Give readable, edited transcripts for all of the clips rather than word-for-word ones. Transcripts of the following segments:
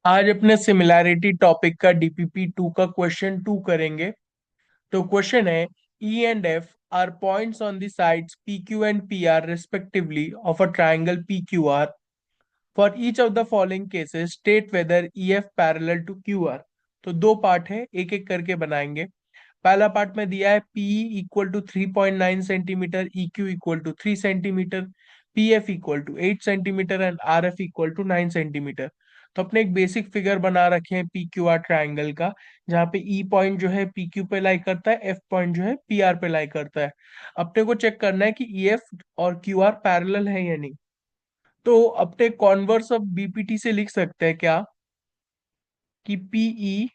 आज अपने similarity topic का डीपीपी टू का क्वेश्चन टू करेंगे। तो क्वेश्चन है, E and F are points on the sides P Q and P R respectively of a triangle P Q R. For each of the following cases state whether E F parallel to Q R. तो दो part है, एक एक करके बनाएंगे। पहला part में दिया है P equal to 3.9 centimetre, E Q equal to 3 centimetre, P F equal to 8 centimetre and R F equal to 9 centimetre. तो अपने एक बेसिक फिगर बना रखे हैं पी क्यू आर ट्राइंगल का, जहाँ पे ई पॉइंट जो है पी क्यू पे लाई करता है, एफ पॉइंट जो है पी आर पे लाई करता है। अपने को चेक करना है कि ई एफ और क्यू आर पैरेलल है या नहीं। तो अपने कॉन्वर्स ऑफ बीपीटी से लिख सकते हैं क्या, कि पीई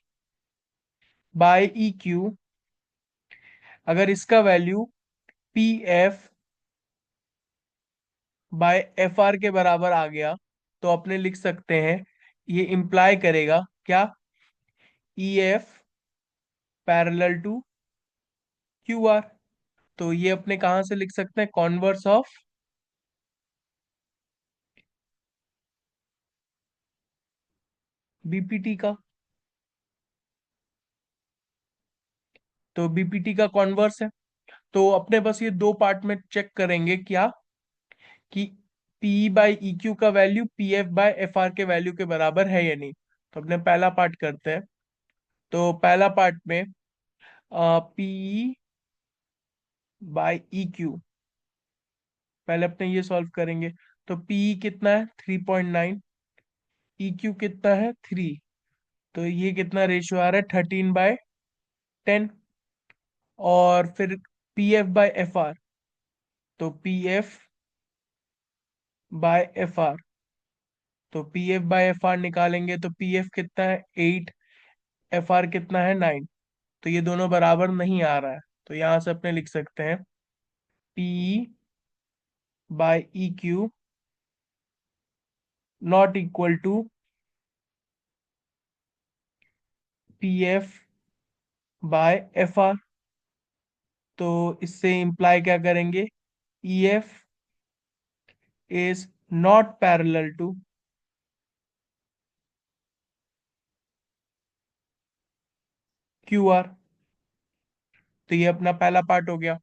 बाय ई क्यू, अगर इसका value P F by F R के बराबर आ गया, तो अपने लिख सकते हैं ये इंप्लाई करेगा क्या, E F parallel to Q R. तो ये अपने कहाँ से लिख सकते हैं, कॉन्वर्स ऑफ बीपीटी का। तो बीपीटी का कॉन्वर्स है। तो अपने बस ये दो पार्ट में चेक करेंगे क्या, कि पी बाई ई क्यू का value P F by F R के वैल्यू के बराबर है या नहीं। तो अपने पहला पार्ट करते हैं। तो पहला पार्ट में पी बाई ई क्यू, पहले अपने ये सॉल्व करेंगे। तो पी कितना है 3.9, ई क्यू कितना है 3, तो ये कितना रेशियो आ रहा है 13/10। और फिर P F by F R, तो P F by F R, तो P F by F R निकालेंगे तो पी एफ कितना है 8, एफ आर कितना है 9। तो ये दोनों बराबर नहीं आ रहा है। तो यहां से अपने लिख सकते हैं P by E Q not equal to P F by F R. तो इससे इंप्लाई क्या करेंगे, E F is not parallel to Q R. तो ये अपना पहला पार्ट हो गया।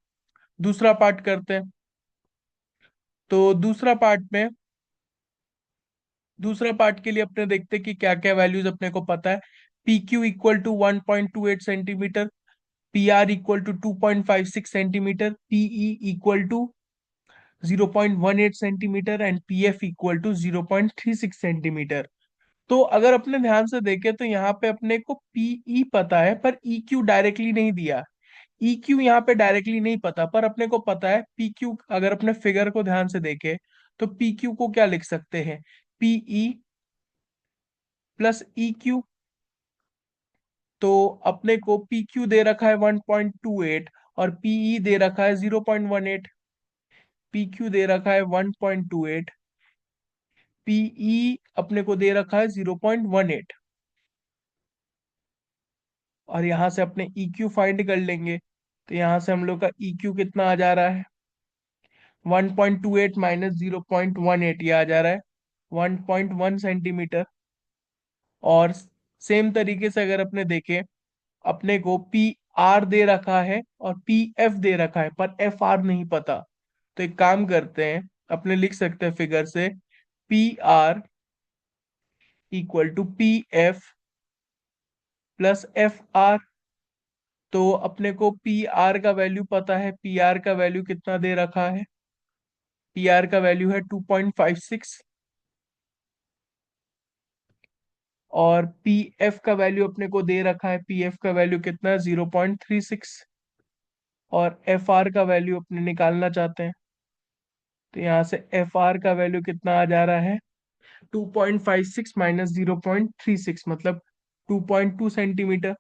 दूसरा पार्ट करते हैं। तो दूसरा पार्ट के लिए अपने देखते हैं कि क्या क्या वैल्यूज अपने को पता है। P Q equal to 1.28 centimetre, P R equal to 2.56 centimetre, P E equal to 0.18 centimetre and P F equal to 0.36 centimetre. तो अगर अपने ध्यान से देखें तो यहाँ पे अपने को पीई पता है, पर ई क्यू डायरेक्टली नहीं दिया। ई क्यू यहाँ पे डायरेक्टली नहीं पता, पर अपने को पता है पी क्यू। अगर अपने फिगर को ध्यान से देखें तो पी क्यू को क्या लिख सकते हैं, पीई प्लस ई क्यू। तो अपने को पी क्यू दे रखा है 1.28 और पीई दे रखा है 0.18। पी क्यू दे रखा है 1.28, पीई अपने को दे रखा है 0.18। और यहाँ से अपने ई क्यू फाइंड कर लेंगे। तो यहाँ से हम लोग का ई क्यू कितना आ जा रहा है, 1.28 माइनस 0.18, ये आ जा रहा है 1.1 सेंटीमीटर। और सेम तरीके से अगर अपने देखें, अपने को पी आर दे रखा है और पी एफ दे रखा है, पर एफ आर नहीं पता। तो एक काम करते हैं, अपने लिख सकते हैं फिगर से P R equal to P F plus F R. तो अपने को पी आर का वैल्यू पता है, पी आर का वैल्यू कितना दे रखा है, पी आर का वैल्यू है 2.56। और पी एफ का वैल्यू अपने को दे रखा है, पी एफ का वैल्यू कितना है 0.36। और एफ आर का वैल्यू अपने निकालना चाहते हैं। तो यहाँ से एफ आर का वैल्यू कितना आ जा रहा है, 2.56 माइनस 0.36, मतलब 2.2 सेंटीमीटर।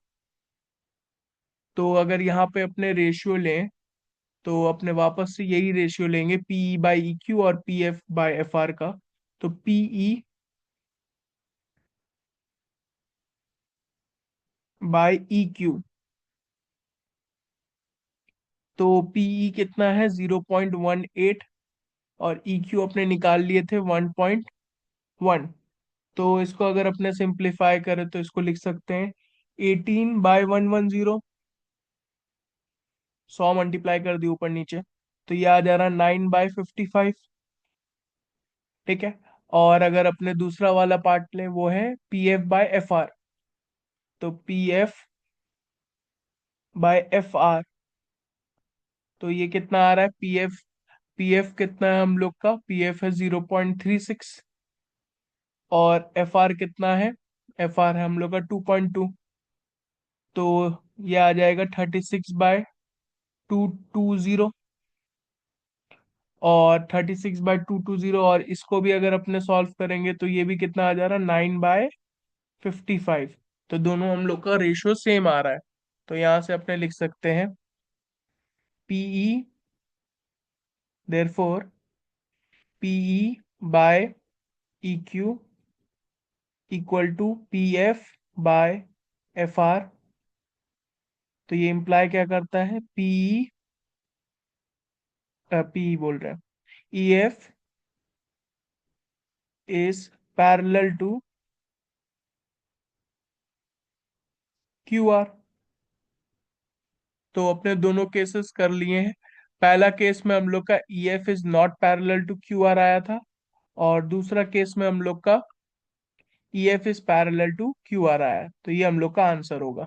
तो अगर यहाँ पे अपने रेशियो लें, तो अपने वापस से यही रेशियो लेंगे पीई बाई ई क्यू और P F by F R का। तो पीई बाई ई क्यू, तो पीई कितना है 0.18 और ई क्यू अपने निकाल लिए थे 1.1। तो इसको अगर अपने सिंप्लीफाई करें तो इसको लिख सकते हैं 18/110। 100 मल्टीप्लाई कर दिया ऊपर नीचे, तो ये आ जा रहा 9/55। ठीक है। और अगर अपने दूसरा वाला पार्ट लें, वो है PF/FR। तो PF/FR, तो ये कितना आ रहा है? पीएफ कितना है हम लोग का? पीएफ है 0.36। और एफआर कितना है? एफआर है हम लोग का 2.2। तो ये आ जाएगा 36/220। और 36/220, और इसको भी अगर अपने सॉल्व करेंगे तो ये भी कितना आ जा रहा है? 9/55। तो दोनों हम लोग का रेशियो सेम आ रहा है। तो यहाँ से अपने लिख सकते हैं PE, therefore PE/EQ equal to PF/FR। तो ये इम्प्लाई क्या करता है? पीई बोल रहे हैं, EF is parallel to QR। तो अपने दोनों केसेस कर लिए हैं। पहला केस में हम लोग का EF is not parallel to QR आया था, और दूसरा केस में हम लोग का EF is parallel to QR आया है। तो ये हम लोग का आंसर होगा।